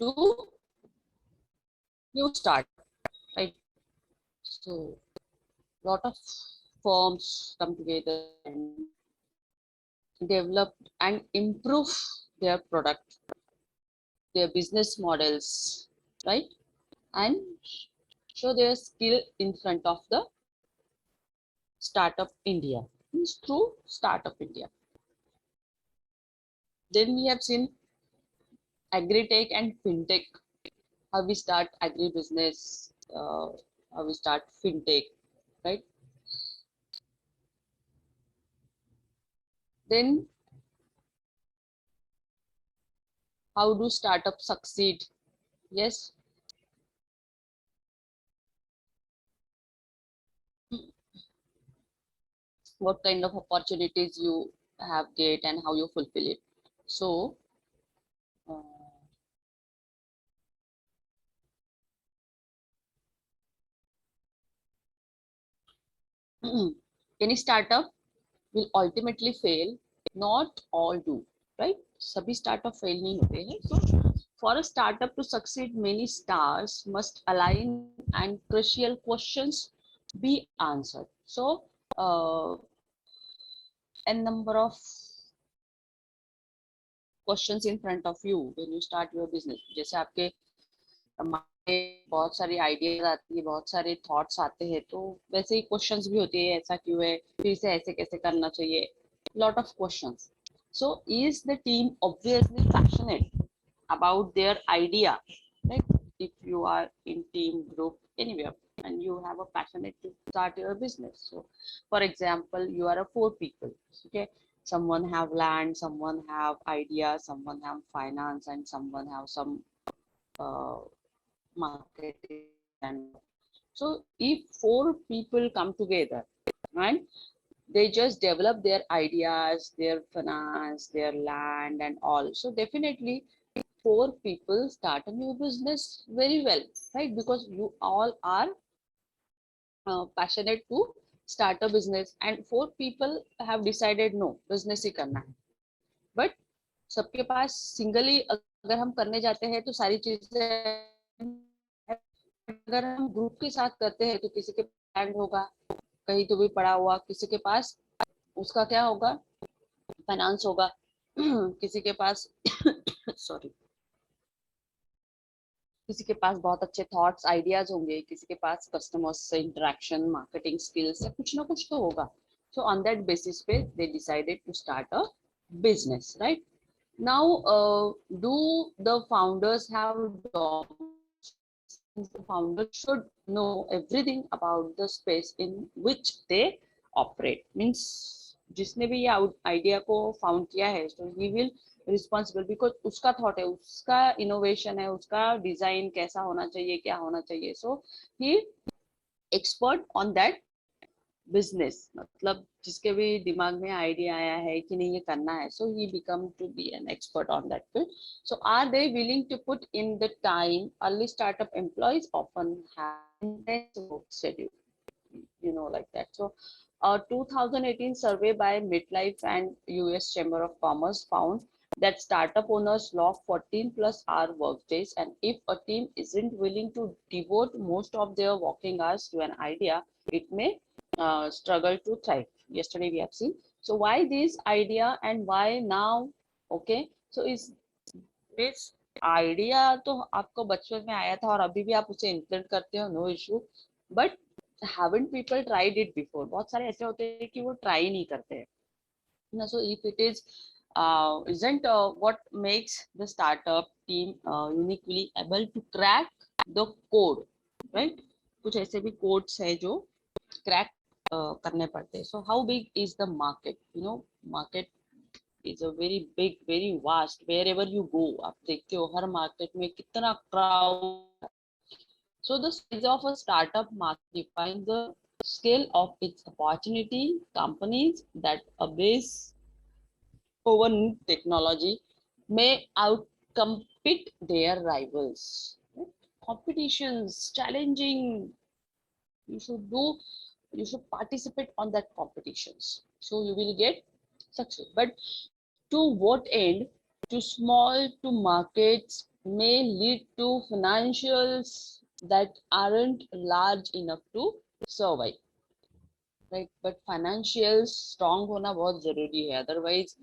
to new start, right? So lot of firms come together and develop and improve their product, their business models, right? And show their skill in front of the Startup India. Means through Startup India. Then we have seen agri-tech and fintech. How we start agri-business, how we start fintech, right? Then how do startups succeed? Yes. What kind of opportunities you have get and how you fulfill it. So uh, any startup will ultimately fail, not all do, right? सभी startup fail नहीं होते हैं. So for a startup to succeed, many stars must align and crucial questions be answered. So n number of questions in front of you when you start your business. जैसे आपके बहुत सारी ideas आती है, बहुत सारे थॉट्स आते हैं, तो वैसे ही क्वेश्चंस भी होते हैं, ऐसा क्यों है, फिर से ऐसे कैसे करना चाहिए, lot of questions. So is the team obviously passionate about their idea, right? If you are in team group anywhere and you have a passionate to start your business, so for example you are a 4 people, okay, someone have land, someone have idea, someone have finance, and someone have some uh, marketing. And so if 4 people come together and they just develop their ideas, their finance, their land and all, so definitely 4 people start a new business very well, right? Because you all are passionate to start a business and 4 people have decided no, business ही करना है. But सबके पास singly अगर हम करने जाते हैं तो सारी चीजें, अगर हम ग्रुप के साथ करते हैं तो किसी के लैंड होगा कहीं तो भी पड़ा हुआ, किसी के पास उसका क्या होगा, फाइनेंस होगा, किसी के पास सॉरी, किसी के पास बहुत अच्छे थॉट्स आइडियाज होंगे, किसी के पास कस्टमर्स से इंटरेक्शन, मार्केटिंग स्किल्स, कुछ ना कुछ तो होगा. So on that basis पे they decided to start a business, right? Now do the founders have the founders should know everything about the space in which they operate. Means जिसने भी ये idea को फाउंड किया है, so he will responsible because उसका thought है, उसका innovation है, उसका डिजाइन कैसा होना चाहिए, क्या होना चाहिए. So he expert on that business, मतलब जिसके भी दिमाग में आइडिया आया है कि नहीं ये करना है, so he become to be an expert on that field. So are they willing to put in the time? Early startup employees often have schedule, you know, like that. So a 2018 survey by Midlife and US Chamber of Commerce found that startup owners log 14 plus hour work days, and if a team isn't willing to devote most of their working hours to an idea, it may struggle to thrive. Yesterday we have seen. So why this idea and why now? Okay, so is this idea तो आपको बचपन में आया था और अभी भी आप उसे इम्प्लीमेंट करते हो, no issue, but haven't people tried it before? बहुत सारे ऐसे होते हैं कि वो ट्राई नहीं करते हैं ना. So if it is isn't what makes the startup team uniquely able to crack the code, right? कुछ ऐसे भी कोड्स है जो क्रैक करने पड़ते हैं. So how big is the market? You know, market is a very big, very vast. Wherever you go, आप देखते हो हर मार्केट में कितना crowd. So the size of a startup market defines the scale of its opportunity. Companies that base over new technology may outcompete their rivals. Competitions challenging. You should do. You should participate on that competitions. So you will get success. But to what end? To small, to markets, may lead to financials that aren't large enough to survive, right? But financials strong होना बहुत जरूरी है, otherwise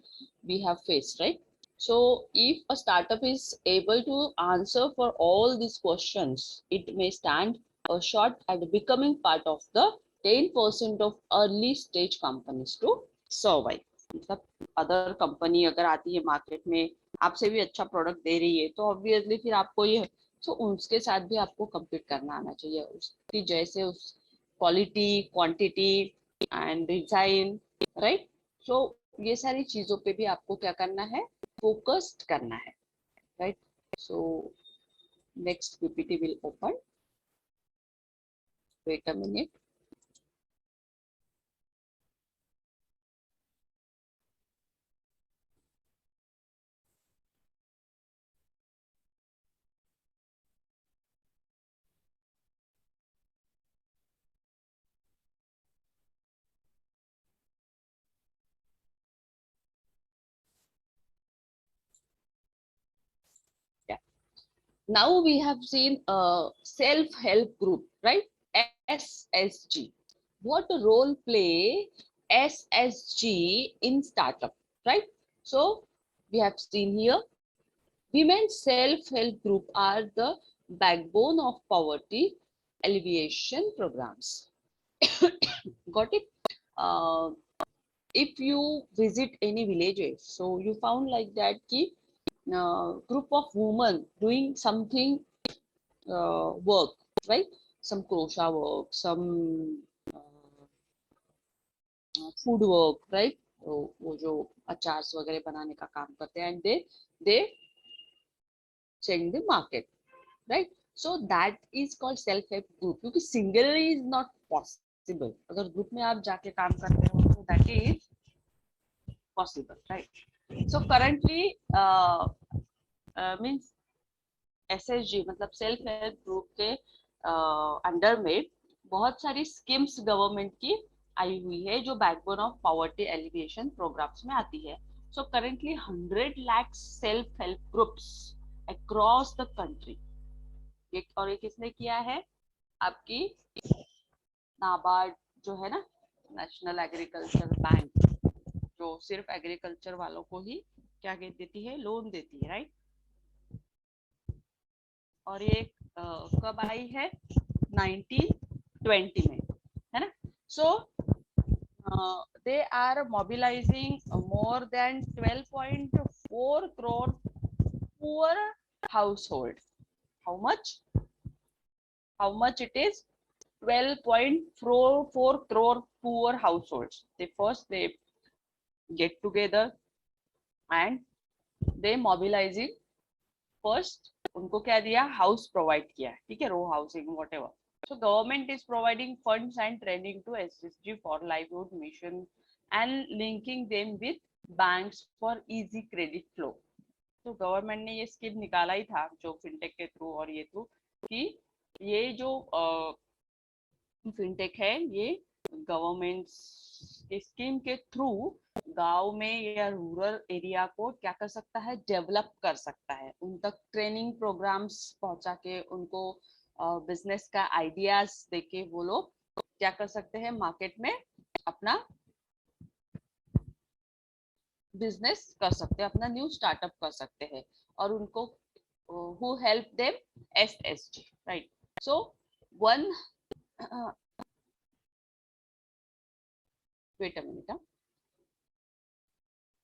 we have faced, right? So if a startup is able to answer for all these questions, it may stand a shot at becoming part of the 10% of early stage companies to survive. मतलब other company अगर आती है market में, आपसे भी अच्छा product दे रही है, तो ऑब्वियसली फिर आपको ये, तो उसके साथ भी आपको compete करना आना चाहिए, उसकी जैसे उस quality, quantity and design, right? So ये सारी चीजों पे भी आपको क्या करना है, फोकस्ड करना है, right? So next PPT will open, wait a minute. Now we have seen a self-help group, right? SSG. What role play SSG in startup, right? So we have seen here, women's self-help group are the backbone of poverty alleviation programs. Got it? Uh, if you visit any villages, so you found like that ki group of women doing something work, right? Some crochet work, some food work, right? तो वो जो अचार वगैरह बनाने का काम करते हैं, and they check the market, right? So that is called self help group, क्योंकि सिंगल is not possible. अगर ग्रुप में आप जाके काम करते हो तो that is possible, right? So currently means SSG मतलब सेल्फ हेल्प ग्रुप के अंडर में बहुत सारी स्कीम्स गवर्नमेंट की आई हुई है जो backbone of poverty alleviation programs में आती है. So currently 100 lakh self help groups across the country. और ये किसने किया है? आपकी नाबार्ड जो है ना, नेशनल एग्रीकल्चर बैंक, जो सिर्फ एग्रीकल्चर वालों को ही क्या देती है, लोन देती है, राइट? और ये कब आई है? 1920 में, है ना? सो they are mobilizing more than 12.4 crore poor household. How much? How much it is? 12.44 crore poor households. They get together and they mobilizing. First उनको क्या दिया? हाउस प्रोवाइड किया, ठीक है, row housing whatever. So government is providing funds and training to SSG for livelihood mission and linking them with banks for easy credit flow. तो government ने ये scheme निकाला ही था जो फिनटेक के थ्रू और ये थ्रू, कि ये जो फिनटेक है ये गवर्नमेंट के स्कीम के थ्रू गांव में या रूरल एरिया को क्या कर सकता है, डेवलप कर सकता है, उन तक ट्रेनिंग प्रोग्राम्स पहुंचा के उनको बिजनेस का आइडियाज देके वो लोग क्या कर सकते हैं, मार्केट में अपना बिजनेस कर सकते हैं, अपना न्यू स्टार्टअप कर सकते हैं. और उनको who help them? SSG, right? So one wait a minute.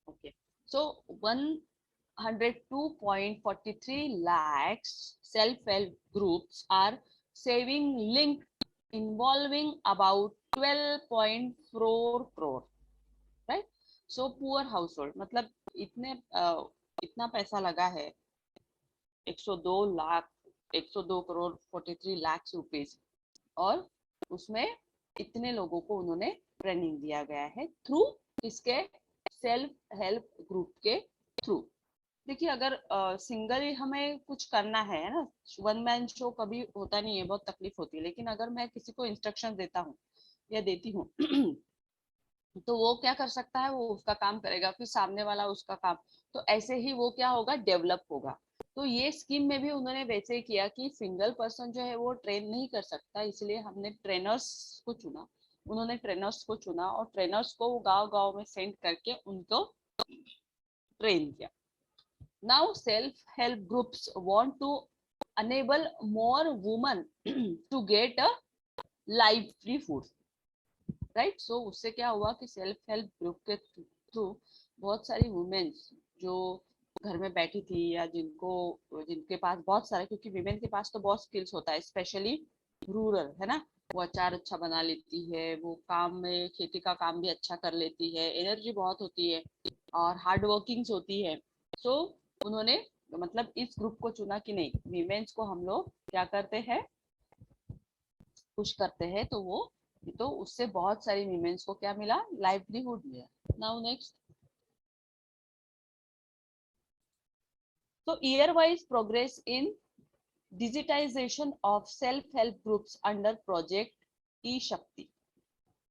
Okay, so 102.43 lakhs self-help groups are saving linked involving about 12.4 crore, right? So poor household मतलब इतना पैसा लगा है, 102 लाख 102 करोड़ 43 लाख रुपीस, और उसमें इतने लोगों को उन्होंने ट्रेनिंग दिया गया है थ्रू इसके सेल्फ हेल्प ग्रुप के थ्रू. देखिए अगर सिंगल हमें कुछ करना है ना, वन मैन शो कभी होता नहीं है, बहुत तकलीफ होती है, लेकिन अगर मैं किसी को इंस्ट्रक्शन देता हूँ या देती हूँ तो वो क्या कर सकता है, वो उसका काम करेगा, फिर सामने वाला उसका काम, तो ऐसे ही वो क्या होगा, डेवलप होगा. तो ये स्कीम में भी उन्होंने वैसे ही किया कि सिंगल पर्सन जो है वो ट्रेन नहीं कर सकता, इसलिए हमने ट्रेनर्स को चुना। उन्होंने ट्रेनर्स को चुना और ट्रेनर्स को वो गांव गांव में सेंड करके उनको ट्रेन किया। Now self help groups want to enable more women to get a lively food, right. So उससे क्या हुआ कि सेल्फ हेल्प ग्रुप के थ्रू बहुत सारी वुमेन्स जो घर में बैठी थी या जिनके पास बहुत सारे, क्योंकि विमेन के पास तो बहुत स्किल्स होता है, स्पेशली रूरल है ना, वो अचार अच्छा बना लेती है, वो काम में खेती का काम भी अच्छा कर लेती है, एनर्जी बहुत होती है और हार्ड वर्किंग्स होती है। सो उन्होंने मतलब इस ग्रुप को चुना कि नहीं, विमेन्स को हम लोग क्या करते हैं, पुश करते हैं, तो उससे बहुत सारी विमेन्स को क्या मिला, लाइवलीहुड मिला। नाउ नेक्स्ट, तो year wise progress in digitization of self help groups under project E Shakti,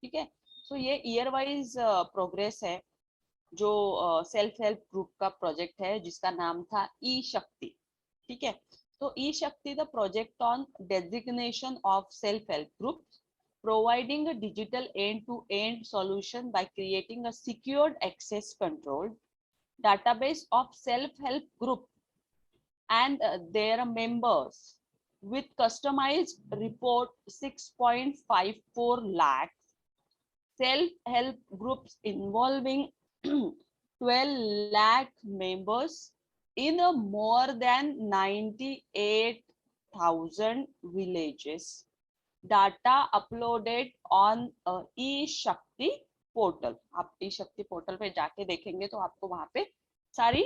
ठीक है। तो ये ईयर वाइज प्रोग्रेस है जो सेल्फ हेल्प ग्रुप का प्रोजेक्ट है जिसका नाम था ई शक्ति, ठीक है। तो ई शक्ति the project on designation of self help group providing a digital end-to-end solution by creating a secured access controlled database of self-help group and their members with customized report 6.54 lakhs self-help groups involving 12 lakh members in a more than 98,000 villages. Data uploaded on E Shakti portal. आप ई Shakti portal पे जाके देखेंगे तो आपको वहां पे सारी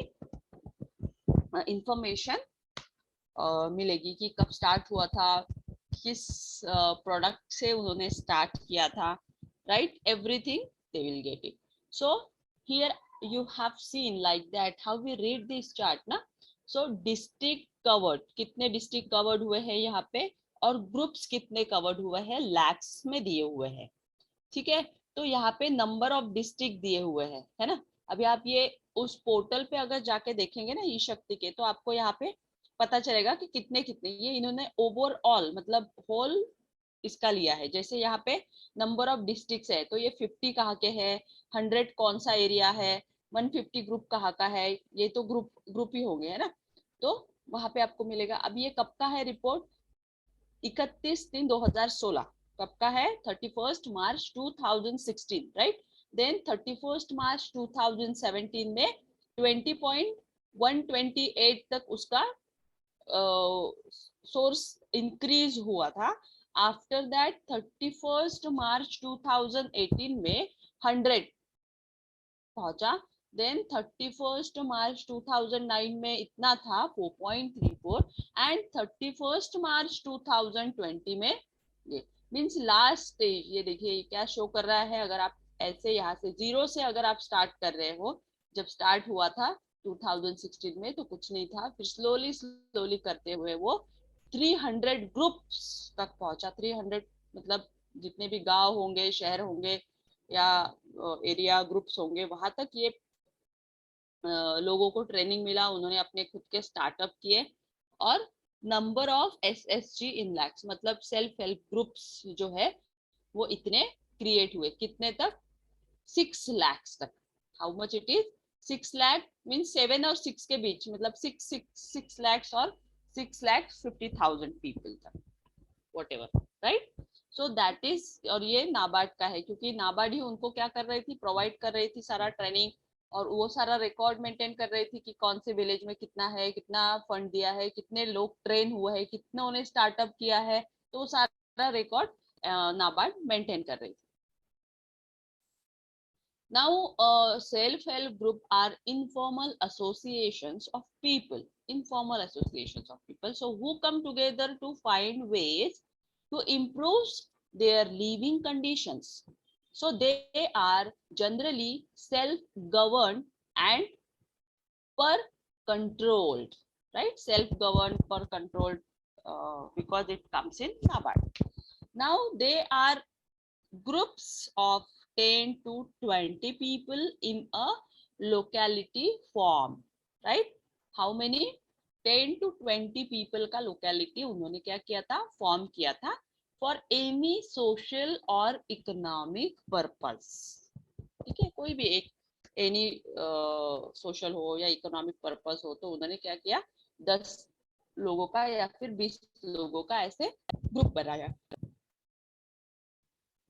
information मिलेगी कि कब स्टार्ट हुआ था, किस प्रोडक्ट से उन्होंने स्टार्ट किया था, right, everything they will get it. So here you have seen like that how we read this chart ना। so district covered, कितने डिस्ट्रिक्ट कवर्ड हुए हैं यहाँ पे, और ग्रुप्स कितने कवर्ड हुए हैं, लैक्स में दिए हुए हैं, ठीक है। तो यहाँ पे नंबर ऑफ डिस्ट्रिक्ट दिए हुए हैं, है ना। अभी आप ये उस पोर्टल पे अगर जाके देखेंगे ना ई शक्ति के, तो आपको यहाँ पे पता चलेगा कि कितने कितने, ये इन्होंने ओवरऑल मतलब होल इसका लिया है। जैसे यहाँ पे नंबर ऑफ डिस्ट्रिक्ट्स है, तो ये 50 कहाँ के है, 100 कौन सा एरिया है, 150 ग्रुप कहाँ का है, ये तो ग्रुप ही होंगे, है ना। तो वहां पे आपको मिलेगा। अब ये कब का है रिपोर्ट, 31/3/2016। कब का है, 31 मार्च 2016, राइट। देन 31 मार्च 2017 में 20.128 तक उसका सोर्स इंक्रीज हुआ था। आफ्टर दैट 31 मार्च 2018 में 100 पहुंचा। देन 31 मार्च 2009 में इतना था 4.34 एंड 31 मार्च 2020 में ये मींस लास्ट स्टेज। ये देखिए क्या शो कर रहा है, अगर आप ऐसे यहाँ से जीरो से अगर आप स्टार्ट कर रहे हो, जब स्टार्ट हुआ था 2016 में तो कुछ नहीं था, फिर स्लोली स्लोली करते हुए वो 300 ग्रुप्स तक पहुंचा। 300 मतलब जितने भी गांव होंगे, शहर होंगे या एरिया ग्रुप्स होंगे, वहां तक ये लोगों को ट्रेनिंग मिला, उन्होंने अपने खुद के स्टार्टअप किए। और नंबर ऑफ SSG इन लैक्स मतलब सेल्फ हेल्प ग्रुप्स जो है वो इतने क्रिएट हुए, कितने तक, 6 lakhs तक। How much it is, 6 lakh means 7 और 6 के बीच, मतलब 6 lakhs और 6,50,000 पीपल तक, whatever, right. So that is, और ये नाबार्ड का है, क्योंकि नाबार्ड ही उनको क्या कर रही थी, प्रोवाइड कर रही थी सारा ट्रेनिंग, और वो सारा रिकॉर्ड मेंटेन कर रही थी कि कौन से विलेज में कितना है, कितना फंड दिया है, कितने लोग ट्रेन हुए हैं, कितना उन्हें स्टार्टअप किया है, तो सारा रिकॉर्ड नाबार्ड मेंटेन कर रही थी। Now, self-help group are informal associations of people, informal associations of people. So, who come together to find ways to improve their living conditions. So, they are generally self-governed and per controlled, right? Self-governed, per controlled, because it comes in NABARD. Now, they are groups of 10 to 20 people in a locality form, right? How many? 10 to 20 people का locality उन्होंने क्या किया था, form किया था for any social और economic purpose. ठीक है, कोई भी एक एनी सोशल हो या इकोनॉमिक पर्पस हो, तो उन्होंने क्या किया, 10 लोगों का या फिर 20 लोगों का ऐसे ग्रुप बनाया।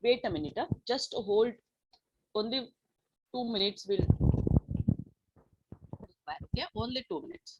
Wait a minute, just hold only 2 minutes will require, okay, only 2 minutes.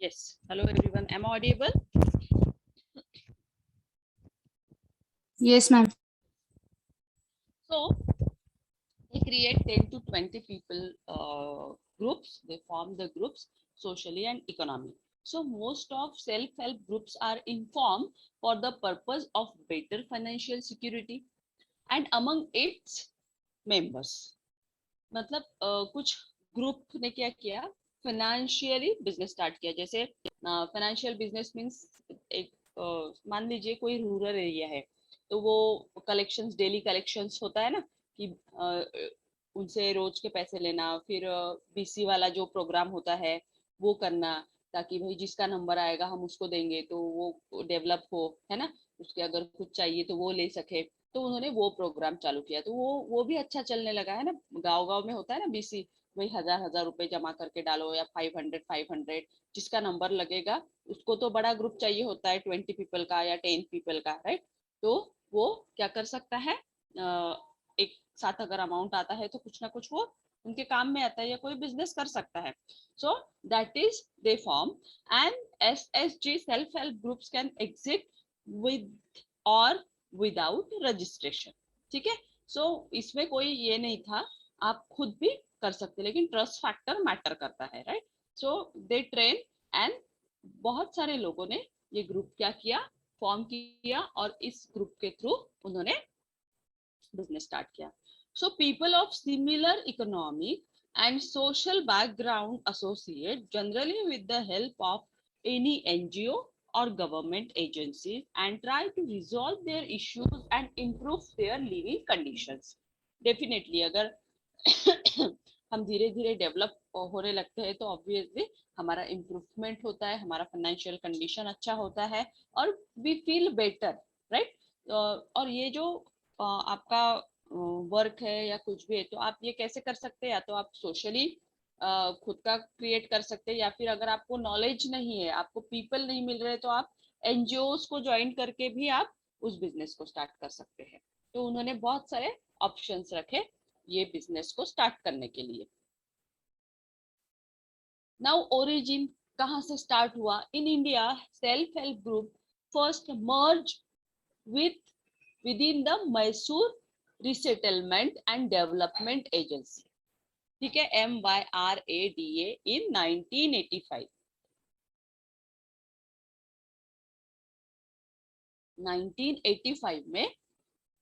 Yes, hello everyone, am I audible? Yes, ma'am. So they create 10 to 20 people groups, they form the groups socially and economy. So most of self-help groups are informed for the purpose of better financial security and among its members, मतलब कुछ group ने क्या किया, financially business start किया। जैसे financial business means एक मान लीजिए कोई रूरल एरिया है, तो वो कलेक्शंस, डेली कलेक्शंस होता है ना, कि उनसे रोज के पैसे लेना, फिर बीसी वाला जो प्रोग्राम होता है वो करना, ताकि भाई जिसका नंबर आएगा हम उसको देंगे तो वो डेवलप हो, है ना, उसके अगर कुछ चाहिए तो वो ले सके। तो उन्होंने वो प्रोग्राम चालू किया, तो वो भी अच्छा चलने लगा है ना। गांव गांव में होता है ना बीसी, वही 1000 1000 रुपए जमा करके डालो या 500 500, जिसका नंबर लगेगा उसको तो बड़ा ग्रुप चाहिए होता है, 20 पीपल का या 10 पीपल का, राइट। तो वो क्या कर सकता है, एक साथ अगर अमाउंट आता है तो कुछ ना कुछ वो उनके काम में आता है या कोई बिजनेस कर सकता है। सो that is they form and SSG self help groups can exit with और विदाउट रजिस्ट्रेशन। ठीक है, सो इसमें कोई ये नहीं था, आप खुद भी कर सकते, लेकिन ट्रस्ट फैक्टर मैटर करता है, right. So they train and बहुत सारे लोगों ने ये ग्रुप क्या किया, फॉर्म किया, और इस ग्रुप के थ्रू उन्होंने बिजनेस स्टार्ट किया। So people of similar economic and social background associate generally with the help of any NGO or government agencies and try to resolve their issues and improve their living conditions. Definitely अगर हम धीरे धीरे develop होने लगते हैं तो obviously हमारा improvement होता है, हमारा फाइनेंशियल कंडीशन अच्छा होता है और वी फील बेटर, राइट। और ये जो आपका वर्क है या कुछ भी है, तो आप ये कैसे कर सकते हैं, या तो आप सोशली खुद का क्रिएट कर सकते हैं, या फिर अगर आपको नॉलेज नहीं है, आपको पीपल नहीं मिल रहे, तो आप एनजीओस को ज्वाइन करके भी आप उस बिजनेस को स्टार्ट कर सकते हैं। तो उन्होंने बहुत सारे ऑप्शंस रखे ये बिजनेस को स्टार्ट करने के लिए। नाउ ओरिजिन कहाँ से स्टार्ट हुआ, in India self help group first merge with within the Mysore resettlement and development agency. ठीक है, MYRADA इन 1985। 1985 में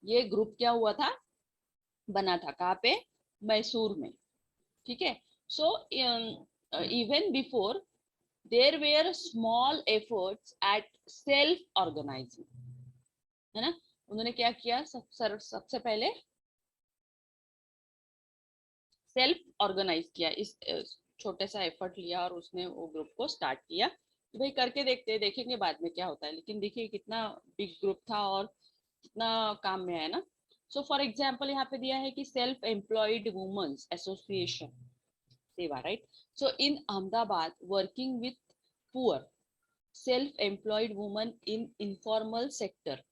ये ग्रुप क्या हुआ था, बना था, कहाँ पे, मैसूर में। ठीक है, so even before there were small efforts at self organizing, है ना। उन्होंने क्या किया, सबसे पहले सेल्फ ऑर्गेनाइज किया, इस छोटे सा एफर्ट लिया और उसने वो ग्रुप को स्टार्ट किया कि भाई करके देखते हैं, देखेंगे बाद में क्या होता है। लेकिन देखिए कितना बिग ग्रुप था और कितना काम में आया ना। सो फॉर एग्जाम्पल यहाँ पे दिया है कि सेल्फ एम्प्लॉयड वुमेन्स एसोसिएशन सेवा, right. So in Ahmedabad working with poor self employed woman in informal sector,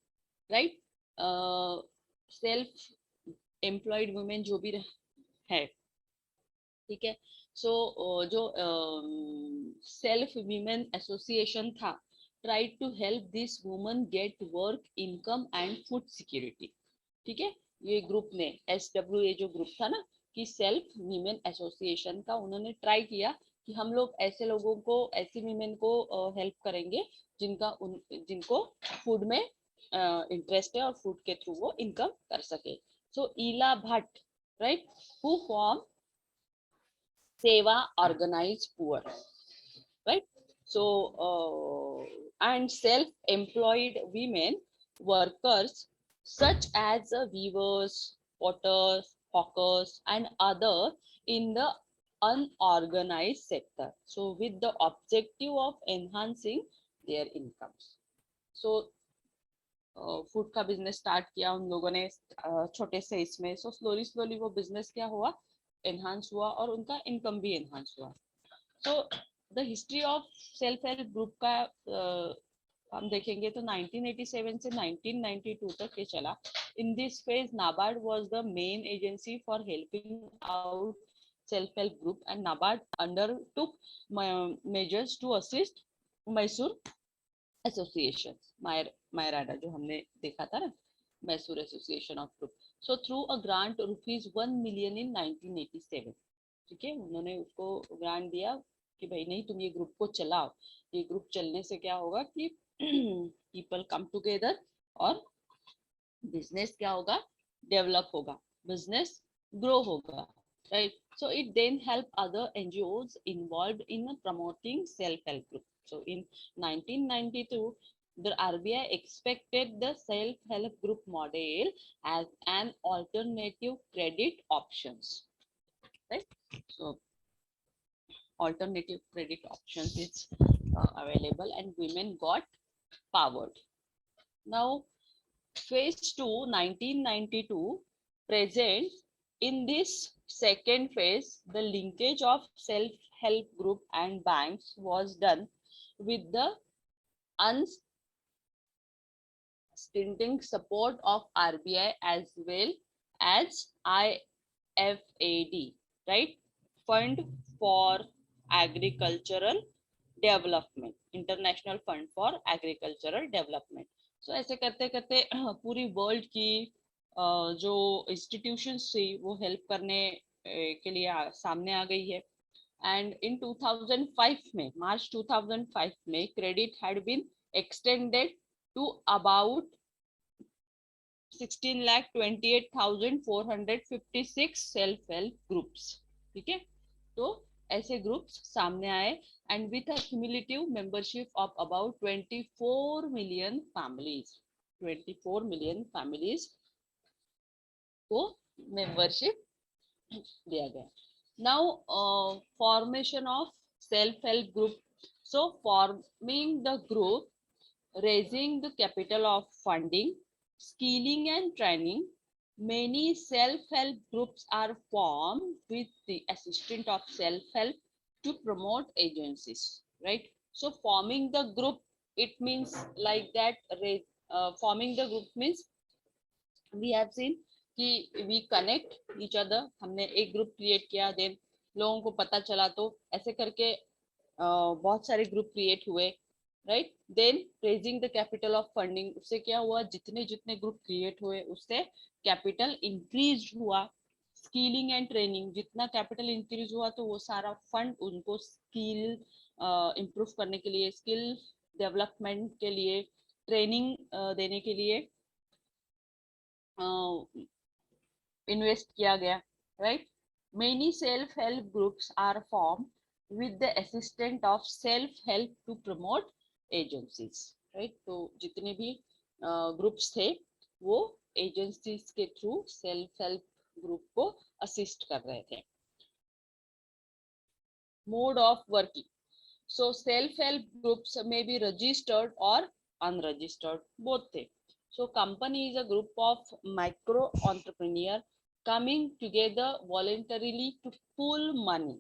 right. Self employed women जो भी है, ठीक है। सो जो सेल्फ वीमेन एसोसिएशन था, try to help this woman get work income and food security, ठीक है। ये ग्रुप ने SWA जो ग्रुप था ना कि सेल्फ वीमेन एसोसिएशन का, उन्होंने ट्राई किया कि हम लोग ऐसे लोगों को, ऐसी वीमेन को हेल्प करेंगे जिनको फूड में इंटरेस्ट है और फूड के थ्रू वो इनकम कर सके। So Ela Bhatt, right, who form Seva organized poor, right? So, and self-employed women workers such as weavers, potters, hawkers, and other in the unorganized sector. So, with the objective of enhancing their incomes. So, food का business start किया उन लोगों ने छोटे से इसमें। सो slowly slowly वो business क्या हुआ, एनहांस हुआ और उनका इनकम भी एनहांस हुआ। So the history of self help group का हम देखेंगे तो 1987 से 1992 तक ये चला। In this phase NABARD was the main agency for helping out self help group and NABARD undertook measures to assist Mysore association, MYRADA जो हमने देखा था ना, Mysore association of group. So through a grant ₹1 million in 1987, ठीक है। उन्होंने उसको ग्रांट दिया कि भाई नहीं, तुम ये ग्रुप को चलाओ। ये ग्रुप चलने से क्या होगा कि पीपल कम टुगेदर और बिजनेस क्या होगा, डेवलप होगा, बिजनेस ग्रो होगा, right? So it then help other NGOs involved in promoting self-help group. So in 1992, the RBI expected the self-help group model as an alternative credit options, right? So alternative credit options is available and women got powered. Now phase 2, 1992 present. In this second phase, the linkage of self-help group and banks was done with the unstinting support of RBI as well as IFAD, right? Fund for Agricultural Development, International Fund for Agricultural Development. So ऐसे करते करते पूरी world की जो institutions थी वो help करने के लिए सामने आ गई है। एंड इन 2005 में, मार्च 2005 में, credit had been extended to about 16,28,456 self help groups, ठीक है। तो ऐसे ग्रुप्स सामने आए and with a cumulative membership of about 24 million families, 24 million families को membership दिया गया। Now formation of self-help group. So forming the group, raising the capital of funding, skilling and training, many self-help groups are formed with the assistance of self-help to promote agencies, right? So forming the group, it means like that. Forming the group means we have seen कि we connect each other. हमने एक group create किया, then लोगों को पता चला, तो ऐसे करके बहुत सारे ग्रुप क्रिएट हुए, right. Then raising the capital of funding, उससे क्या हुआ, जितने जितने ग्रुप क्रिएट हुए उससे कैपिटल इंक्रीज हुआ। स्किलिंग एंड ट्रेनिंग, जितना कैपिटल इंक्रीज हुआ तो वो सारा फंड उनको स्किल इम्प्रूव करने के लिए, स्किल डेवलपमेंट के लिए, ट्रेनिंग देने के लिए इन्वेस्ट किया गया, right. Many self help groups are form with the assistance of self help to promote agencies, right? तो जितने भी ग्रुप्स थे वो एजेंसीज के थ्रू सेल्फ हेल्प ग्रुप को असिस्ट कर रहे थे। mode of working. So self-help groups may be registered or unregistered, both things. So company is a group of micro entrepreneur coming together voluntarily to pool money,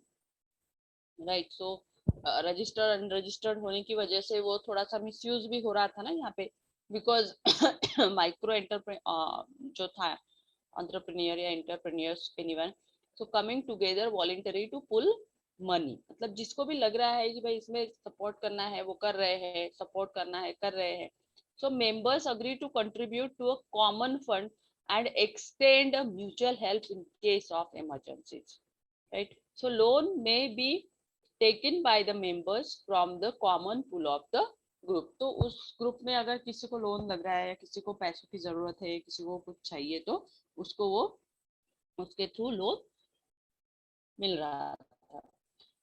right? So registered unregistered होने की वजह से वो थोड़ा सा misuse भी हो रहा था ना यहाँ पे, बिकॉज माइक्रो एंटरप्रेन्योर जो था एंटरप्रेन्योर या entrepreneurs anyone, so coming together voluntary to pool money, मतलब जिसको भी लग रहा है कि भाई इसमें सपोर्ट करना है वो कर रहे हैं, सपोर्ट करना है कर रहे हैं. So members agree to contribute to a common fund and extend a mutual help in case of emergencies, right? So loan may be taken by the members from the common pool of the group. तो उस group में अगर किसी को loan लग रहा है या किसी को पैसों की जरूरत है, किसी को कुछ चाहिए, तो उसको वो उसके थ्रू लोन मिल रहा था.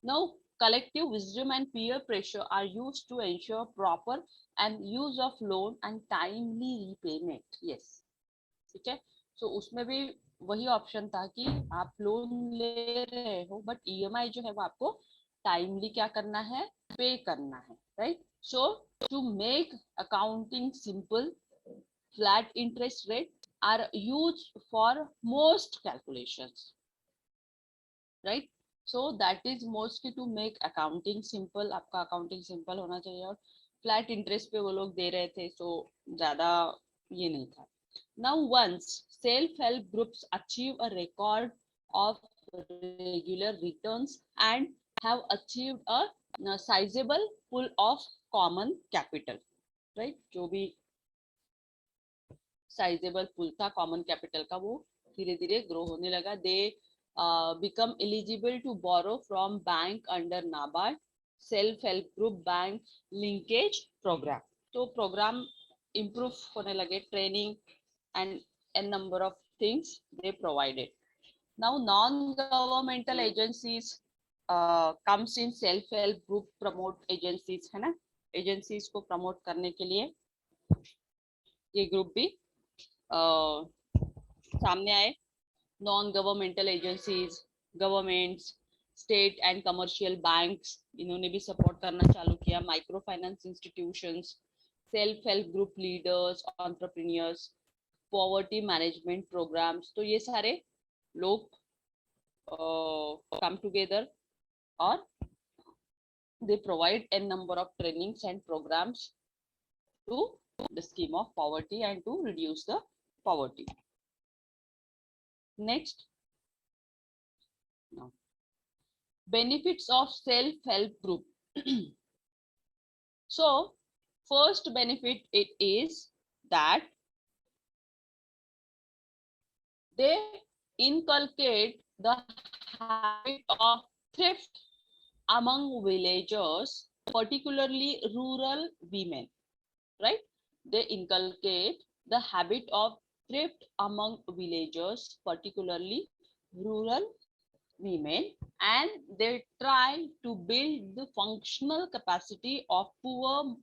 Now collective wisdom and peer pressure are used to ensure proper and use of loan and timely repayment. Yes, ठीक है. So उसमें भी वही ऑप्शन था कि आप लोन ले रहे हो बट ईएमआई जो है वो आपको टाइमली क्या करना है, पे करना है, right? So to make accounting simple, flat interest rate are used for most calculations, right? So that is mostly to make accounting simple. आपका अकाउंटिंग सिंपल होना चाहिए, और फ्लैट इंटरेस्ट पे वो लोग दे रहे थे, सो ज्यादा ये नहीं था. Now once self-help groups achieve a record of regular returns and have achieved a sizable pool of common capital, right? जो भी sizable pool था common capital का, वो धीरे धीरे grow होने लगा. They become eligible to borrow from bank under NABARD self-help group bank linkage program. तो program improve होने लगे, training and a number of things they provided. Now non-governmental agencies comes in self-help group promote agencies, है ना? agencies को promote करने के लिए ये group भी सामने आए. non-governmental agencies, governments, state and commercial banks, इन्होंने भी support करना चालू किया. microfinance institutions, self-help group leaders, entrepreneurs, poverty management programs. तो ये सारे लोग कम टुगेदर और they provide a number of trainings and programs to the scheme of poverty and to reduce the poverty. Next, now benefits of self-help group. So first benefit it is that they inculcate the habit of thrift among villagers, particularly rural women, right? They inculcate the habit of thrift among villagers, particularly rural women, and they try to build the functional capacity of poor,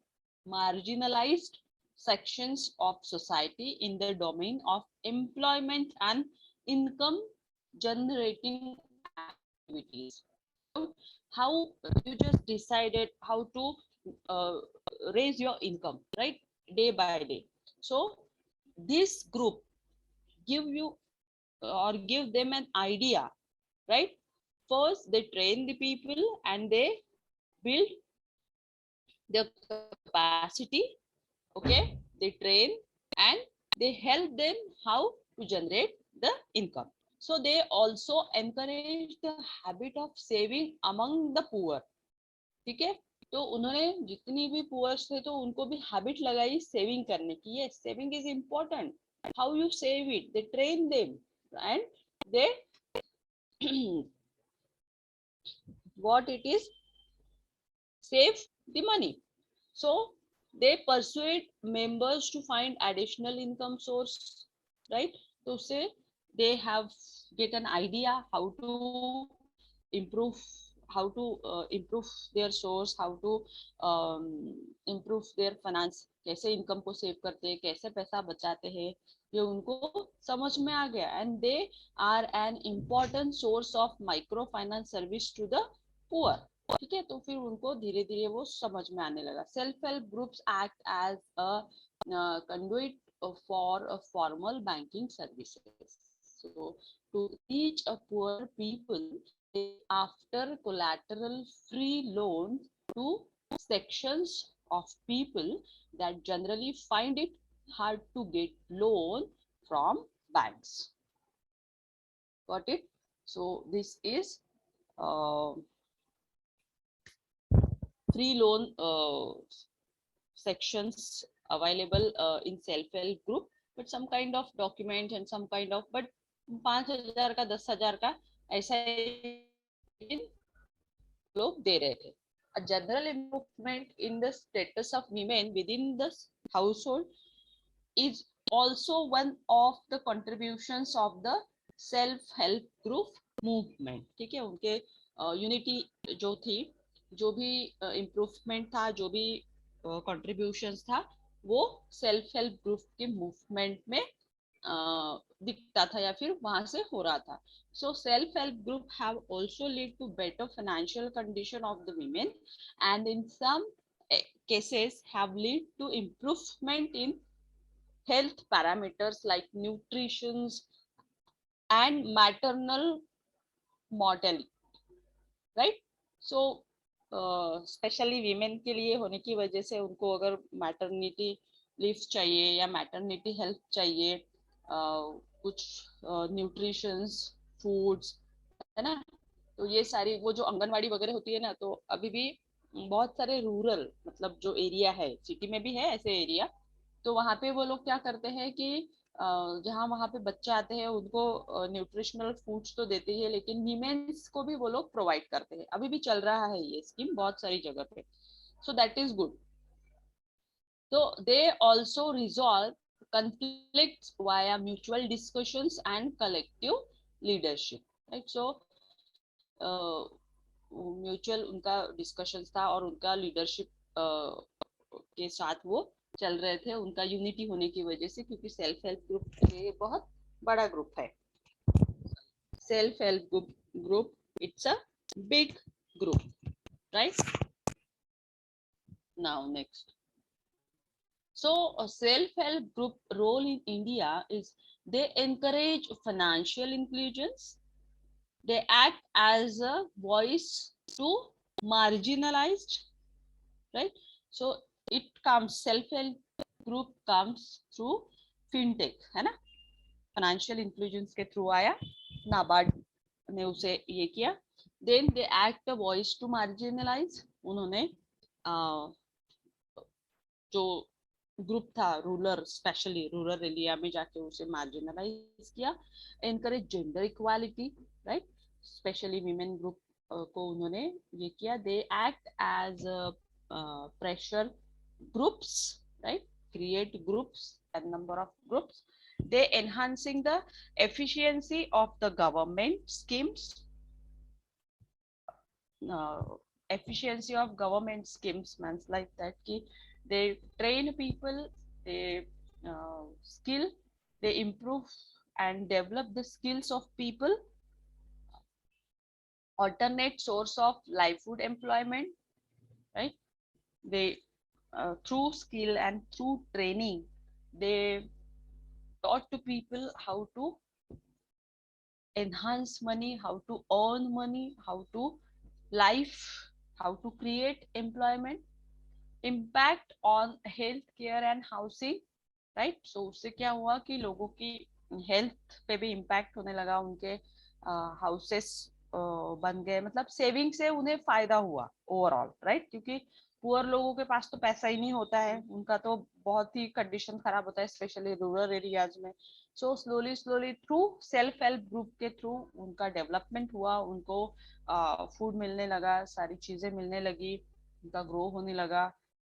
marginalized sections of society in the domain of employment and income generating activities. How you just decided how to raise your income, right, day by day. So this group give you or give them an idea, right? First they train the people and they build their capacity, okay? They train and they help them how to generate the income. So they also encourage the habit of saving among the poor, ठीक है? तो उन्होंने जितनी भी poors थे तो उनको भी हैबिट लगाई सेविंग करने की. ये saving is important. How you save it, they train them and they what it is, save the money. So they persuade members to find additional income source, right? So say they have get an idea how to improve, how to improve their source, how to improve their finance, कैसे income को save करते हैं, कैसे पैसा बचाते हैं, ये उनको समझ में आ गया. And they are an important source of micro finance service to the poor, ठीक है। तो फिर उनको धीरे धीरे वो समझ में आने लगा। Self help groups act as a conduit for formal banking services. So to reach a poor people, they after collateral free loans to sections of people that generally find it hard to get loan from banks. Got it? So this is uh, free loan sections available in self-help group, but some kind of document and some kind of, but 5,000 का 10,000 का ऐसा लोग दे रहे थे. A general improvement in the status of women within the household is also one of the contributions of the self-help group movement. ठीक है, उनके unity जो थी, जो भी इम्प्रूवमेंट था, जो भी कंट्रीब्यूशंस था, वो सेल्फ हेल्प ग्रुप के मूवमेंट में दिखता था या फिर वहां से हो रहा था. So self-help group have also led to better financial condition of the women, and in some cases have led to improvement in health parameters like nutrition and maternal mortality, right? So specially women के लिए होने की वजह से उनको अगर maternity leave चाहिए या मैटरनिटी हेल्प चाहिए, कुछ न्यूट्रिशंस फूड्स, है ना, तो ये सारी वो जो आंगनवाड़ी वगैरह होती है ना, तो अभी भी बहुत सारे रूरल, मतलब जो एरिया है, सिटी में भी है ऐसे एरिया, तो वहाँ पे वो लोग क्या करते हैं कि जहाँ वहाँ पे बच्चे आते हैं उनको न्यूट्रिशनल फूड्स तो देते ही है, लेकिन वीमेन्स को भी वो लोग प्रोवाइड करते हैं. अभी भी चल रहा है ये स्कीम बहुत सारी जगह पे. सो that is good. So they also resolve conflicts via mutual discussions and collective leadership, right? So mutual उनका डिस्कशंस था और उनका लीडरशिप के साथ वो चल रहे थे, उनका यूनिटी होने की वजह से, क्योंकि सेल्फ हेल्प ग्रुप ये बहुत बड़ा ग्रुप है. Self help group it's a big group, right? Now next. So a self-help group role in India is they encourage financial inclusions. They act as a voice to marginalized, right? So it comes, self-help group comes through fintech, है ना, financial inclusions के through आया, नाबार्ड ने उसे ये किया. Then they act a voice to marginalize. उन्होंने जो ग्रुप था रूरल, स्पेशली रूरल एरिया में जाके उसे मार्जिनलाइज किया. Encourage gender equality, right, specially women group को उन्होंने ये किया. They act as pressure groups, right, create groups and number of groups. They enhancing the efficiency of the government schemes. Efficiency of government schemes means like that ki they train people, they skill, they improve and develop the skills of people. Alternate source of livelihood employment, right? They through skill and through training, they taught to people how to enhance money, how to earn money, how to life, how to create employment. Impact on health care and housing, right? So उससे क्या हुआ कि लोगों की health पे भी impact होने लगा, उनके हाउसेस बन गए, मतलब सेविंग से उन्हें फायदा हुआ ओवरऑल, राइट? क्योंकि पुअर लोगों के पास तो पैसा ही नहीं होता है, उनका तो बहुत ही कंडीशन खराब होता है, स्पेशली रूरल एरियाज में. सो slowly slowly through self help group के थ्रू उनका डेवलपमेंट हुआ, उनको फूड मिलने लगा, सारी चीजें मिलने लगी, उनका ग्रो होने लगा,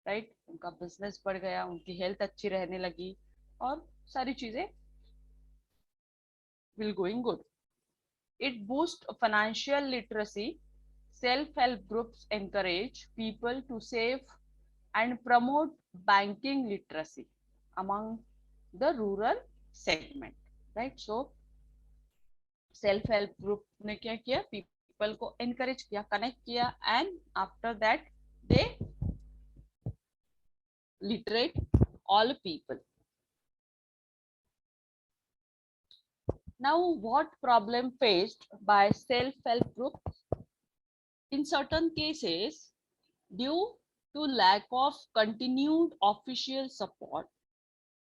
राइट? उनका बिजनेस बढ़ गया, उनकी हेल्थ अच्छी रहने लगी और सारी चीजें will going good. It boosts financial literacy. Self-help groups encourage people to save and promote banking literacy among the rural segment, right? So self-help group ने क्या किया, people पीपल को एनकरेज किया, कनेक्ट किया, and after that they literate all people. Now, what problem faced by self-help groups? In certain cases, due to lack of continued official support,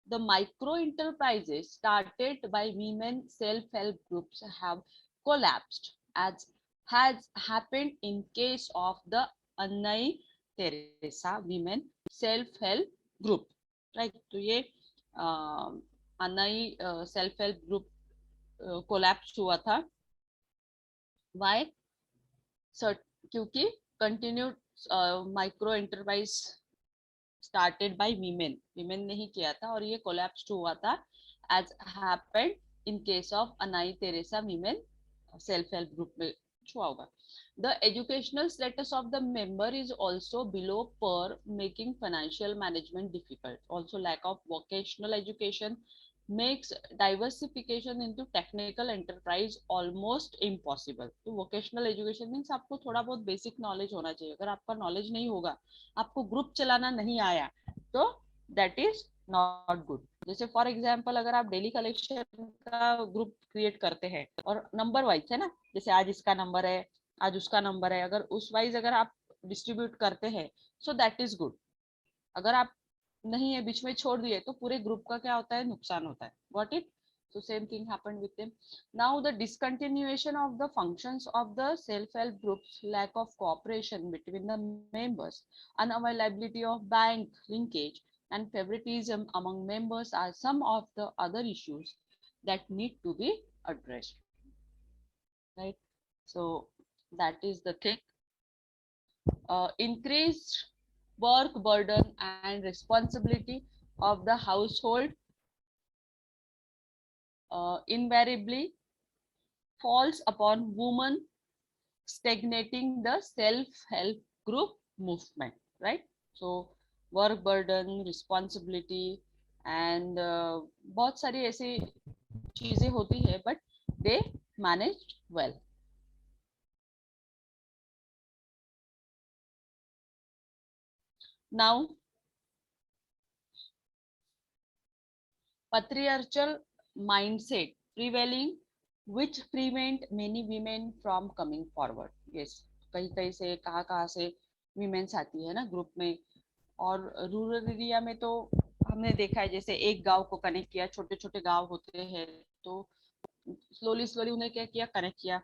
the micro enterprises started by women self-help groups have collapsed, as has happened in case of the Annai Teresa women self-help group. Right? तो ये Annai self help group collapse हुआ था. Why? क्योंकि continued micro enterprise started by women ने ही किया था और ये कोलैप्स हुआ था as happened in case of Annai Teresa women self help group में हुआ होगा. The educational status of the member is also below par, making financial management difficult. Also, lack of vocational education makes diversification into technical enterprise almost impossible. तो vocational education means आपको थोड़ा बहुत basic knowledge होना चाहिए. अगर आपका knowledge नहीं होगा, आपको group चलाना नहीं आया, तो that is not good. जैसे फॉर एग्जाम्पल अगर आप डेली कलेक्शन का ग्रुप क्रिएट करते हैं और नंबर वाइज है ना, जैसे आज इसका नंबर है, आज उसका नंबर है, अगर उस वाइज अगर आप डिस्ट्रीब्यूट करते हैं, सो दैट इज गुड. अगर आप नहीं है, बीच में छोड़ दिए, तो पूरे ग्रुप का क्या होता है, नुकसान होता है. Got it? So same thing happened with them. Now the discontinuation of the functions of the self-help groups, lack of cooperation between the members, unavailability of bank linkage, and favoritism among members are some of the other issues that need to be addressed. Right? So that is the thing. Increased work burden and responsibility of the household invariably falls upon women, stagnating the self-help group movement, right? So work burden, responsibility, and बहुत सारी ऐसी चीजें होती है, but they managed well. Now, patriarchal mindset prevailing, which prevent many women from coming forward. Yes, कहीं से कहाँ से women's आती है ना ग्रुप में. और रूरल एरिया में तो हमने देखा है, जैसे एक गांव को कनेक्ट किया, छोटे छोटे गांव होते हैं, तो स्लोली उन्हें क्या किया, कनेक्ट किया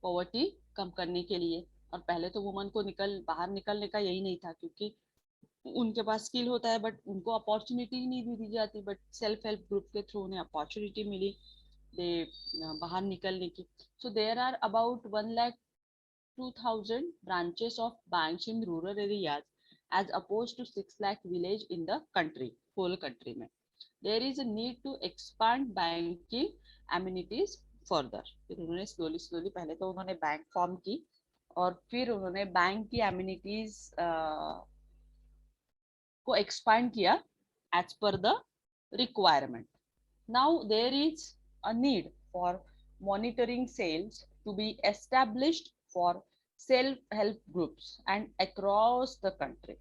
पॉवर्टी कम करने के लिए. और पहले तो वुमन को बाहर निकलने का यही नहीं था, क्योंकि उनके पास स्किल होता है, बट उनको अपॉर्चुनिटी नहीं दी जाती. बट सेल्फ हेल्प ग्रुप के थ्रू उन्हें अपॉर्चुनिटी मिली दे बाहर निकलने की. So there are about 1,02,000 branches of banks in rural areas as opposed to 6 lakh village in the country, whole country में. There is a need to expand banking amenities further. फिर उन्होंने slowly पहले तो उन्होंने बैंक फॉर्म की और फिर उन्होंने बैंक की amenities को expand किया as per the requirement. Now there is a need for monitoring cells to be established for self-help groups and across the country.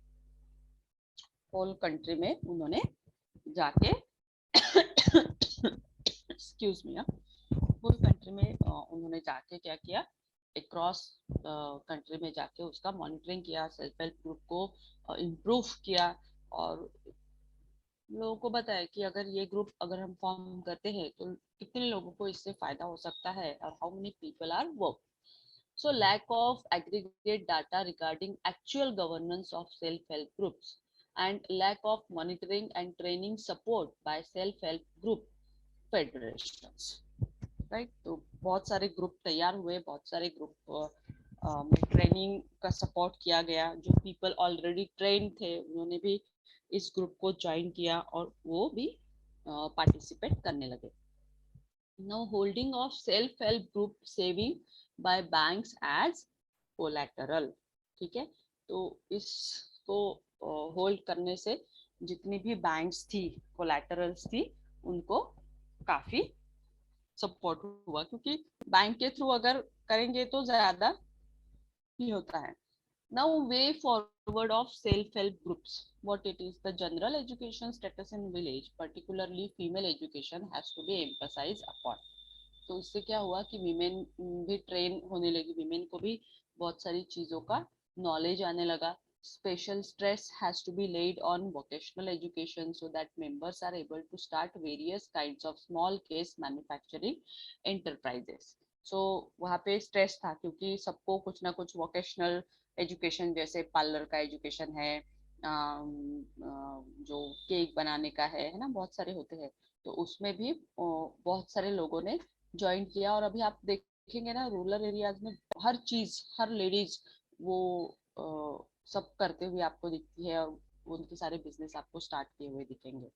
whole country में उन्होंने जाके excuse me, whole country में उन्होंने जाके क्या किया, across country में जाके उसका monitoring किया, self-help group को improve किया और लोगों को बताया कि अगर ये ग्रुप अगर हम फॉर्म करते हैं तो कितने लोगों को इससे फायदा हो सकता है और how many people are work. So lack of aggregate data regarding actual governance of self-help groups and lack of monitoring and training support by self-help group federations. Right? तो बहुत सारे ग्रुप तैयार हुए, बहुत सारे ग्रुप में ट्रेनिंग का support किया गया. जो पीपल ऑलरेडी ट्रेन थे उन्होंने भी इस ग्रुप को ज्वाइन किया और वो भी पार्टिसिपेट करने लगे. Now holding of self-help group saving by banks as collateral. ठीक है, तो इसको होल्ड करने से जितनी भी बैंक्स थी, कोलैटरल्स थी, उनको काफी सपोर्ट हुआ. क्योंकि बैंक के थ्रू अगर करेंगे तो ज्यादा ही होता है. Now, way forward of self-help groups. What it is, the general education status in village, particularly female education, has to be emphasized upon. तो इससे क्या हुआ कि विमेन भी ट्रेन होने लगी, विमेन को भी बहुत सारी चीजों का नॉलेज आने लगा. Special stress has to be laid on vocational education so that members are able to start various kinds of small case manufacturing enterprises. So वहाँ पे स्ट्रेस था क्योंकि सबको कुछ ना कुछ वोकेशनल एजुकेशन, जैसे पार्लर का एजुकेशन है, जो केक बनाने का है ना, बहुत सारे होते हैं. तो उसमें भी बहुत सारे लोगों ने ज्वाइन किया. और अभी आप देखेंगे ना, रूरल एरियाज में हर चीज, हर लेडीज वो सब करते हुए आपको दिखती है, और उनके सारे बिजनेस आपको स्टार्ट किए हुए दिखेंगे.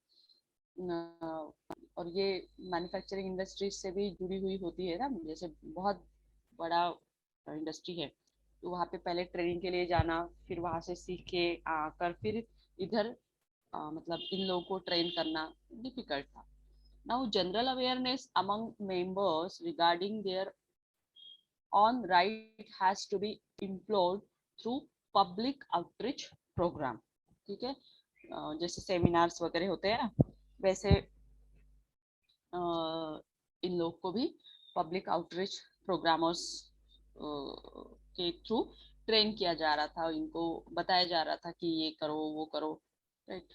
और ये मैन्युफैक्चरिंग इंडस्ट्रीज से भी जुड़ी हुई होती है ना, जैसे बहुत बड़ा इंडस्ट्री है, तो वहाँ पे पहले ट्रेनिंग के लिए जाना, फिर वहाँ से सीख के आकर फिर इधर मतलब इन लोगों को ट्रेन करना डिफिकल्ट था. Now, general awareness among members regarding their own right has to be implored through public outreach program. ठीक है, जैसे सेमिनार्स वगैरह होते हैं ना, वैसे इन लोग को भी पब्लिक आउटरीच प्रोग्रामर्स के थ्रू ट्रेन किया जा रहा था, इनको बताया जा रहा था कि ये करो वो करो, right.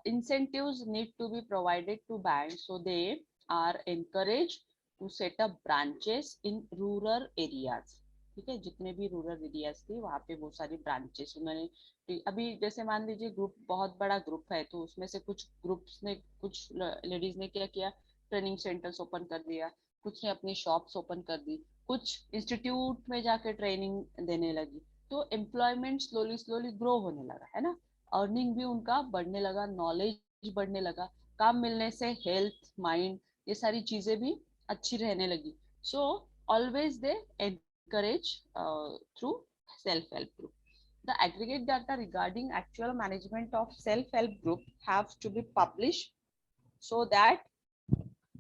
Incentives need to be provided to banks so they are encouraged to set up branches in rural areas. ठीक है, जितने भी रूरल एरियाज थे वहाँ पे बहुत सारी ब्रांचेस उन्होंने. अभी जैसे मान लीजिए ग्रुप, बहुत बड़ा ग्रुप है, तो उसमें से कुछ ग्रुप्स ने, कुछ लेडीज ने क्या किया, ट्रेनिंग सेंटर्स ओपन कर दिया, कुछ ने अपनी शॉप्स ओपन कर दी, कुछ इंस्टीट्यूट में जाके ट्रेनिंग देने लगी. तो एम्प्लॉयमेंट स्लोली स्लोली ग्रो होने लगा है ना, अर्निंग भी उनका बढ़ने लगा, नॉलेज बढ़ने लगा, काम मिलने से हेल्थ, माइंड, ये सारी चीजें भी अच्छी रहने लगी. So always they encourage through self help group. The aggregate data regarding actual management of self-help group have to be published so that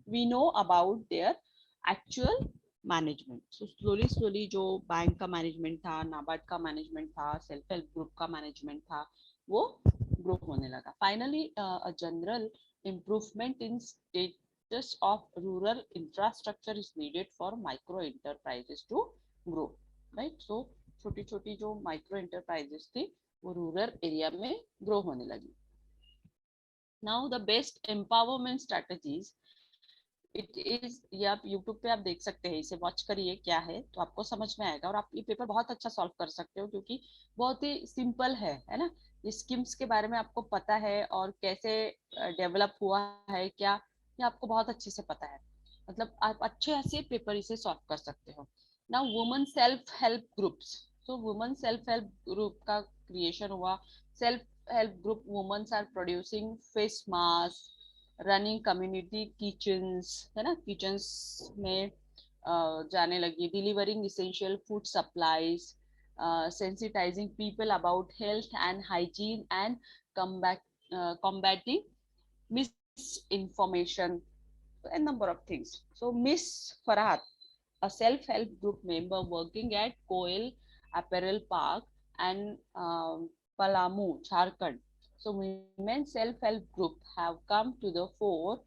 we know about their actual management. So slowly slowly जो bank का management था, नाबार्ड का management था, self help group का management था, वो grow होने लगा. Finally a general improvement in status of rural infrastructure is needed for micro enterprises to grow, right. So छोटी छोटी जो माइक्रो एंटरप्राइजेस थी वो रूरल एरिया में ग्रो होने लगी. Now the best empowerment strategies, it is, ये आप यूट्यूब पे आप देख सकते हैं, इसे वॉच करिए क्या है, तो आपको समझ में आएगा और आप ये पेपर बहुत अच्छा सॉल्व कर सकते हो, क्योंकि बहुत ही सिंपल है ना. ये स्कीम्स के बारे में आपको पता है और कैसे डेवलप हुआ है क्या, ये आपको बहुत अच्छे से पता है, मतलब आप अच्छे से पेपर इसे सॉल्व कर सकते हो. Now women self help groups. So women self help group का क्रिएशन हुआ. Self help group women's are producing face mask, running community kitchens, है ना, किचन्स में जाने लगी, delivering essential food supplies, sensitizing people about health and hygiene and combating misinformation, a number of things. So Miss Farhat, a self-help group member working at Koel Apparel Park and Palamu, Jharkhand. So women self-help group have come to the fore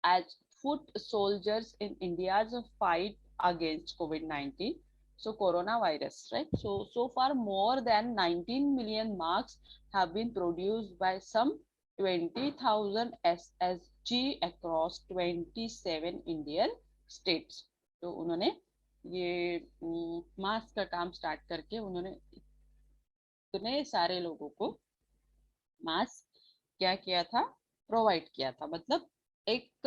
as foot soldiers in India's fight against COVID-19. So coronavirus, right? So far more than 19 million masks have been produced by some 20,000 SSG across 27 Indian states. तो उन्होंने ये mask का काम start करके उन्होंने इतने सारे लोगों को मास्क क्या किया था, प्रोवाइड किया था. मतलब एक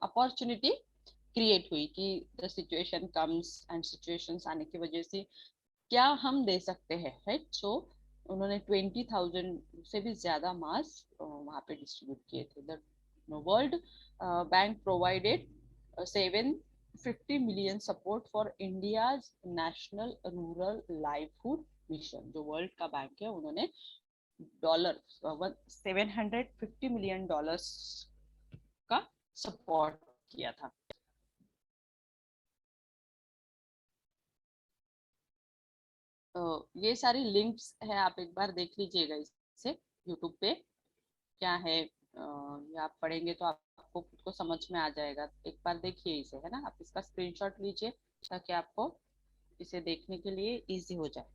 अपॉर्चुनिटी क्रिएट हुई कि the situation comes and situations आने की वजह से क्या हम दे सकते हैं, राइट. सो उन्होंने 20,000 से भी ज्यादा मास्क वहाँ पे डिस्ट्रीब्यूट किए थे. The world bank provided 750 million support for India's national rural livelihood mission. जो वर्ल्ड का बैंक है, उन्होंने डॉलर $750 million का सपोर्ट किया था. ये सारी लिंक्स है, आप एक बार देख लीजिएगा इससे यूट्यूब पे क्या है। ये आप पढ़ेंगे तो आपको खुद को समझ में आ जाएगा। एक बार देखिए इसे, है ना, आप इसका स्क्रीनशॉट लीजिए ताकि आपको इसे देखने के लिए इजी हो जाए।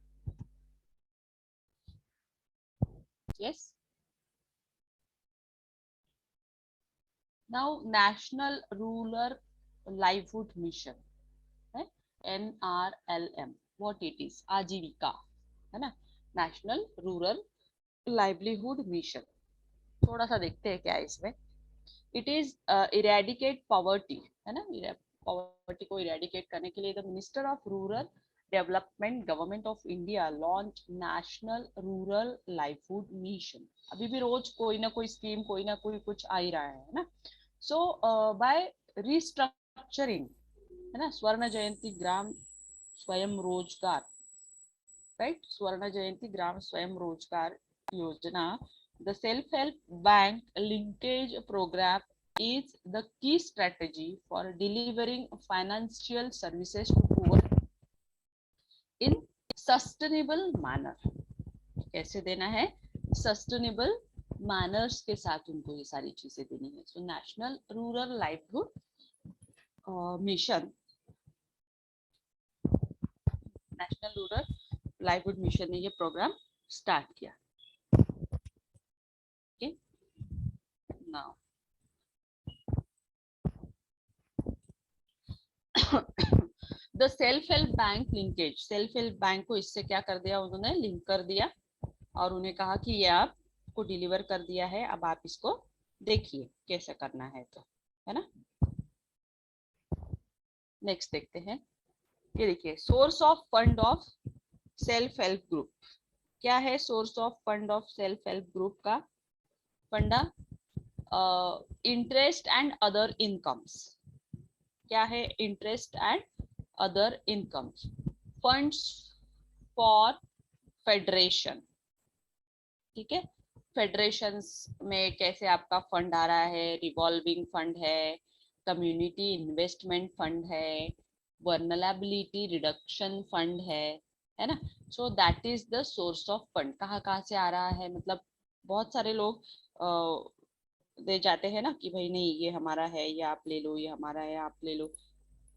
Yes, now national rural livelihood mission है, NRLM, व्हाट इट इज, आजीविका, है ना, नेशनल रूरल लाइवलीहुड मिशन। थोड़ा सा देखते हैं क्या है इसमें। इट इज इरेडिकेट पॉवर्टी, है ना, पॉवर्टी को इरेडिकेट करने के लिए the minister of rural development government of India launch national rural livelihood mission. अभी भी रोज कोई ना कोई स्कीम, कोई ना कोई कुछ आ ही रहा है ना। सो बाय रिस्ट्रक्चरिंग, है ना, स्वर्ण जयंती ग्राम स्वयं रोजगार, राइट, स्वर्ण जयंती ग्राम स्वयं रोजगार योजना, the self help bank linkage program is the key strategy for delivering financial services to poor in sustainable manner। कैसे देना है, सस्टेनेबल मैनर्स के साथ उनको ये सारी चीजें देनी है। So national rural livelihood mission, national rural livelihood mission ने ये प्रोग्राम स्टार्ट किया। Okay, now the self help bank linkage, self help bank को इससे क्या कर दिया उन्होंने, लिंक कर दिया और उन्हें कहा कि ये आपको डिलीवर कर दिया है, अब आप इसको देखिए कैसे करना है, तो है ना। नेक्स्ट देखते हैं, ये देखिए, source of fund of self help group. क्या है source of fund of self help group का फंडा, इंटरेस्ट एंड अदर इनकम्स। क्या है, interest and other incomes, funds for federation, ठीक है, फेडरेशंस में कैसे आपका फंड आ रहा है, रिवॉल्विंग फंड है, कम्युनिटी इन्वेस्टमेंट फंड है, वर्नरेबिलिटी रिडक्शन फंड है ना। सो that is the source of fund. कहाँ से आ रहा है, मतलब बहुत सारे लोग दे जाते हैं ना कि भाई नहीं ये हमारा है, ये आप ले लो, ये हमारा है आप ले लो,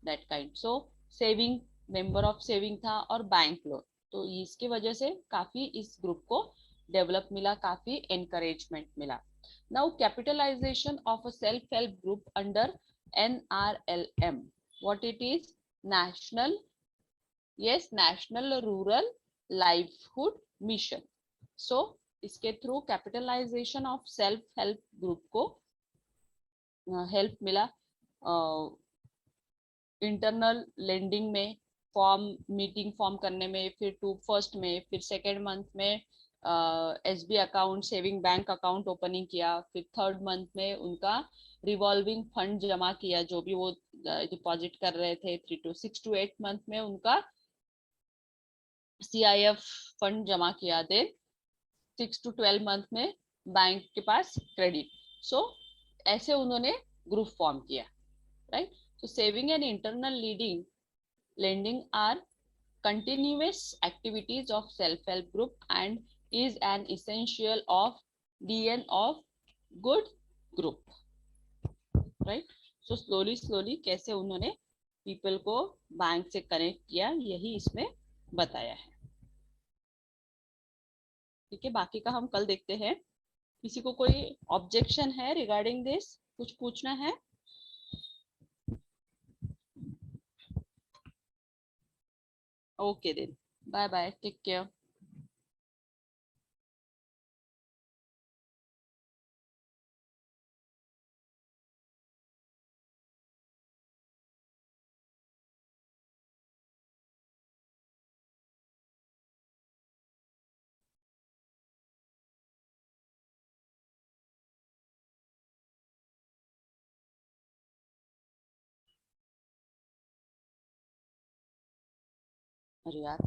that kind. So saving, member of saving था और बैंक लोन, तो इसकी वजह से काफी इस ग्रुप को डेवलप मिला, काफी एनकरेजमेंट मिला। Now capitalization of a self help group under NRLM, what it is, national, yes, national rural livelihood mission. So इसके through capitalization of self help group को हेल्प मिला, इंटरनल लेंडिंग में, form meeting form करने में, फिर first में, फिर second month में SB account, saving bank account opening किया, फिर थर्ड मंथ में उनका रिवॉल्विंग फंड जमा किया, जो भी वो डिपॉजिट कर रहे थे, 6 to 8 मंथ में उनका CIF फंड जमा किया, देन 6 to 12 मंथ में बैंक के पास क्रेडिट। सो ऐसे उन्होंने ग्रुप फॉर्म किया, right. So saving and internal lending are continuous activities of self-help group and is an essential of DN of good group, right? So slowly कैसे उन्होंने people को bank से connect किया, यही इसमें बताया है। ठीक है, बाकी का हम कल देखते हैं। किसी को कोई ऑब्जेक्शन है रिगार्डिंग दिस, कुछ पूछना है? Okay then, bye bye, take care. अरे यार